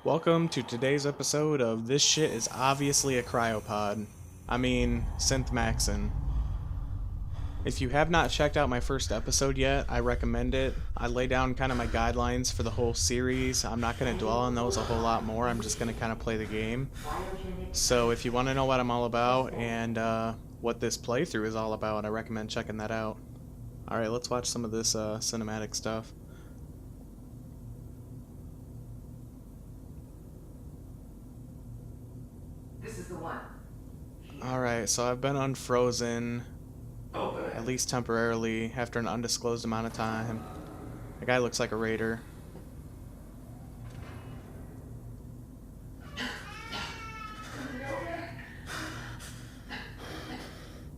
Welcome to today's episode of This Shit is Obviously a Cryopod. I mean, Synth Maxson. If you have not checked out my first episode yet, I recommend it. I lay down kind of my guidelines for the whole series. I'm not going to dwell on those a whole lot more. I'm just going to kind of play the game. So if you want to know what I'm all about and what this playthrough is all about, I recommend checking that out. Alright, let's watch some of this cinematic stuff. This is the one. Alright, so I've been unfrozen, Open it. at least temporarily, after an undisclosed amount of time. The guy looks like a raider.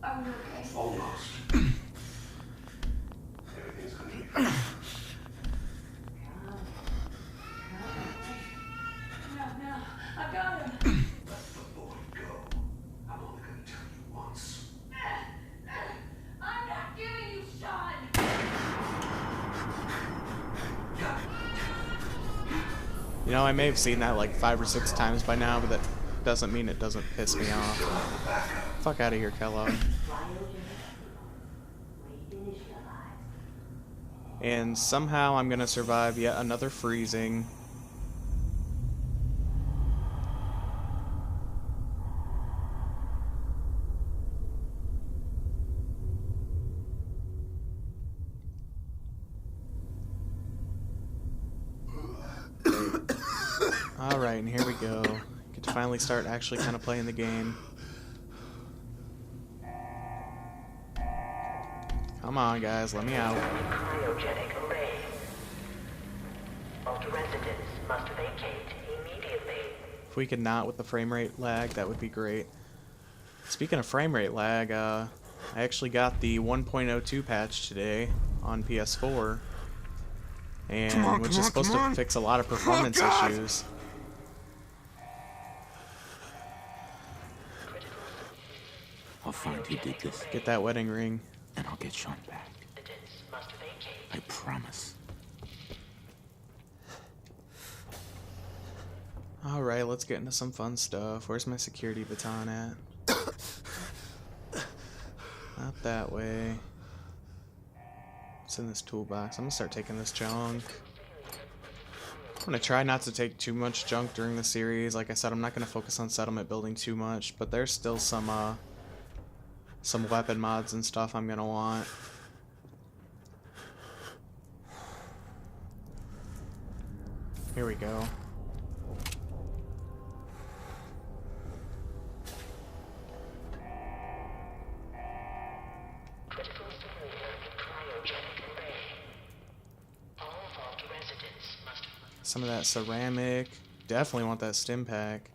Are you okay? Almost. Everything's gonna be fine. No, I got him. Let the boy go. I'm only gonna tell you once. I'm not giving you Sean. You know, I may have seen that like 5 or 6 times by now, but that doesn't mean it doesn't piss me off. Fuck out of here, Kellogg. And somehow I'm gonna survive yet another freezing. Alright, and here we go. Get to finally start actually kind of playing the game. Come on, guys, let me out. Cryogenic array. All residents must vacate immediately. If we could not with the frame rate lag, that would be great. Speaking of frame rate lag, I actually got the 1.02 patch today on PS4, and which is supposed to fix a lot of performance issues. I'll find who did this, Get that wedding ring. and I'll get Sean back. Residents must vacate. I promise. Alright, let's get into some fun stuff. Where's my security baton at? Not that way. It's in this toolbox. I'm gonna start taking this junk. I'm gonna try not to take too much junk during the series. Like I said, I'm not gonna focus on settlement building too much, but there's still some weapon mods and stuff I'm gonna want. Here we go. Critical failure in cryogenic array. All vault residents must. Some of that ceramic. Definitely want that stim pack.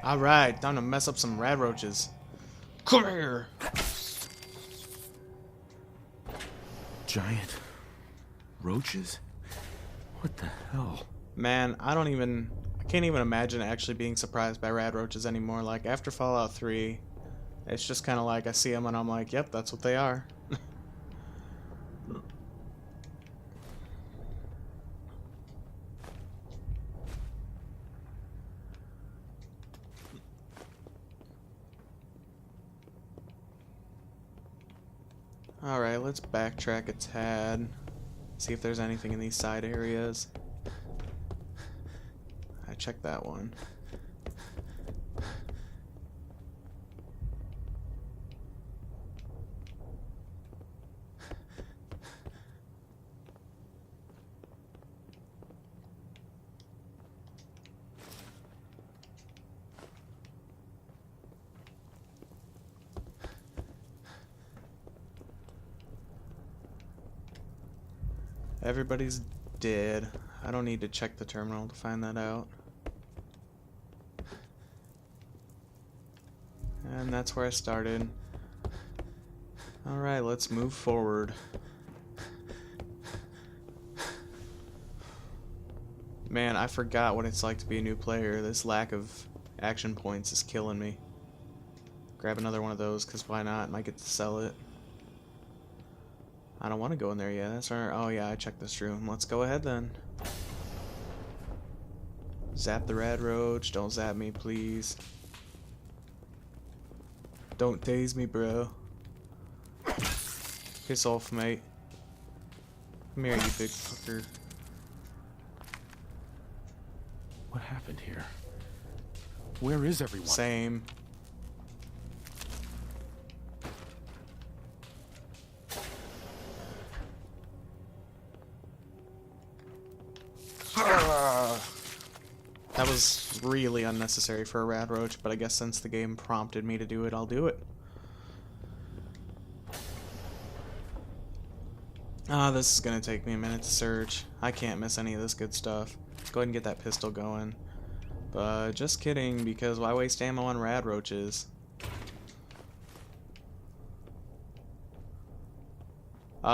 Alright, time to mess up some Radroaches. Come here! Giant roaches? What the hell? Man, I can't even imagine actually being surprised by Radroaches anymore. Like, after Fallout 3, it's just kind of like I see them and I'm like, yep, that's what they are. Alright, let's backtrack a tad. See if there's anything in these side areas. I checked that one. Everybody's dead. I don't need to check the terminal to find that out. And that's where I started. Alright, let's move forward. Man, I forgot what it's like to be a new player. This lack of action points is killing me. Grab another one of those, because why not? Might get to sell it. I don't want to go in there yet. That's right. Oh yeah, I checked this room. Let's go ahead then. Zap the Radroach. Don't zap me, please. Don't daze me, bro. Piss off, mate. Come here, you big fucker. What happened here? Where is everyone? Same. That was really unnecessary for a Radroach, but I guess since the game prompted me to do it, I'll do it. This is gonna take me a minute to search. I can't miss any of this good stuff. Let's go ahead and get that pistol going. But just kidding, because why waste ammo on Radroaches?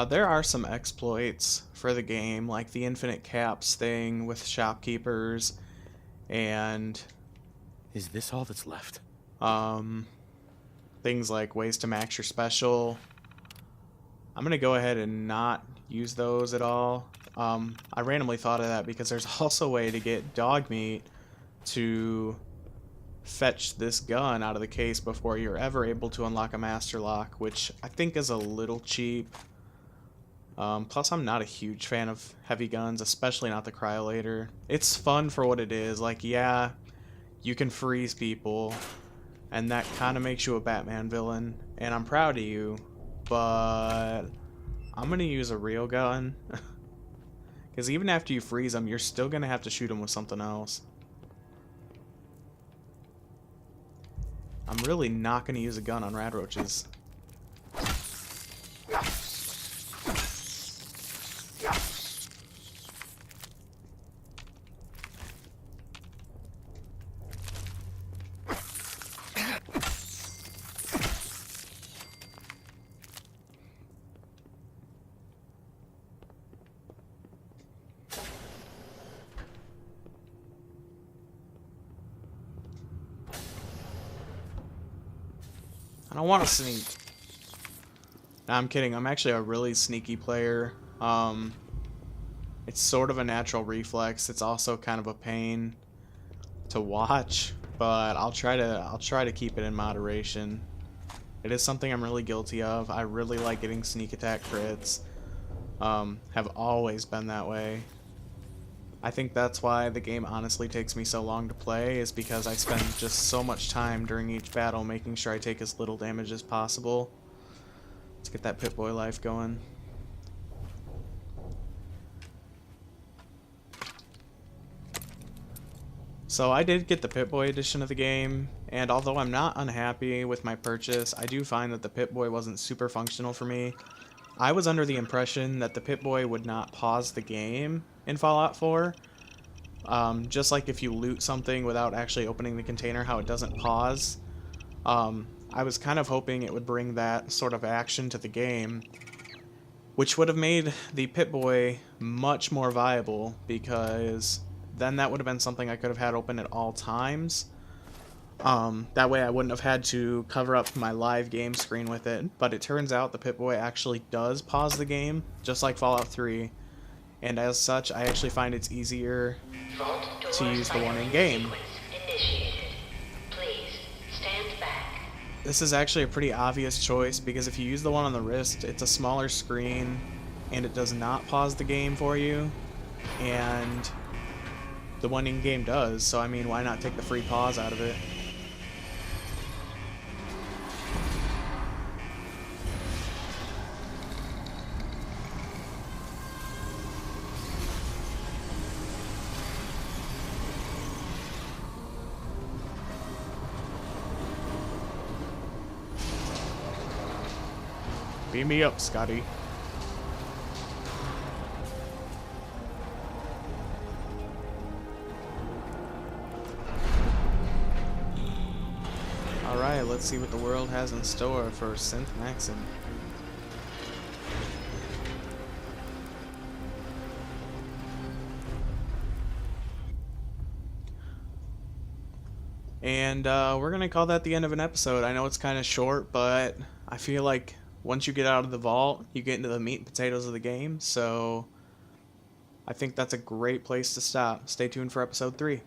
There are some exploits for the game, like the infinite caps thing with shopkeepers, and Is this all that's left? things like ways to max your special. I'm gonna go ahead and not use those at all. I randomly thought of that because there's also a way to get dog meat to fetch this gun out of the case before you're ever able to unlock a master lock, which I think is a little cheap. Plus, I'm not a huge fan of heavy guns, especially not the Cryolator. It's fun for what it is. Like, yeah, you can freeze people, and that kind of makes you a Batman villain, and I'm proud of you, but I'm going to use a real gun. Because even after you freeze them, you're still going to have to shoot them with something else. I'm really not going to use a gun on Radroaches. I don't want to sneak. Nah, I'm kidding. I'm actually a really sneaky player. It's sort of a natural reflex. It's also kind of a pain to watch, but I'll try to keep it in moderation. It is something I'm really guilty of. I really like getting sneak attack crits. Have always been that way. I think that's why the game honestly takes me so long to play, is because I spend just so much time during each battle making sure I take as little damage as possible. Let's get that Pit-Boy life going. So I did get the Pit-Boy edition of the game, and although I'm not unhappy with my purchase, I do find that the Pit-Boy wasn't super functional for me. I was under the impression that the Pit-Boy would not pause the game in Fallout 4. Just like if you loot something without actually opening the container, how it doesn't pause. I was kind of hoping it would bring that sort of action to the game, which would have made the Pit-Boy much more viable, because then that would have been something I could have had open at all times. That way I wouldn't have had to cover up my live game screen with it, but it turns out the Pit-Boy actually does pause the game, just like Fallout 3, and as such I actually find it's easier to use the one in-game. This is actually a pretty obvious choice, because if you use the one on the wrist, it's a smaller screen, and it does not pause the game for you, and the one in-game does, so I mean, why not take the free pause out of it? Beam me up, Scotty. Alright, let's see what the world has in store for Synth Maxson. And we're going to call that the end of an episode. I know it's kind of short, but I feel like once you get out of the vault, you get into the meat and potatoes of the game. So I think that's a great place to stop. Stay tuned for episode 3.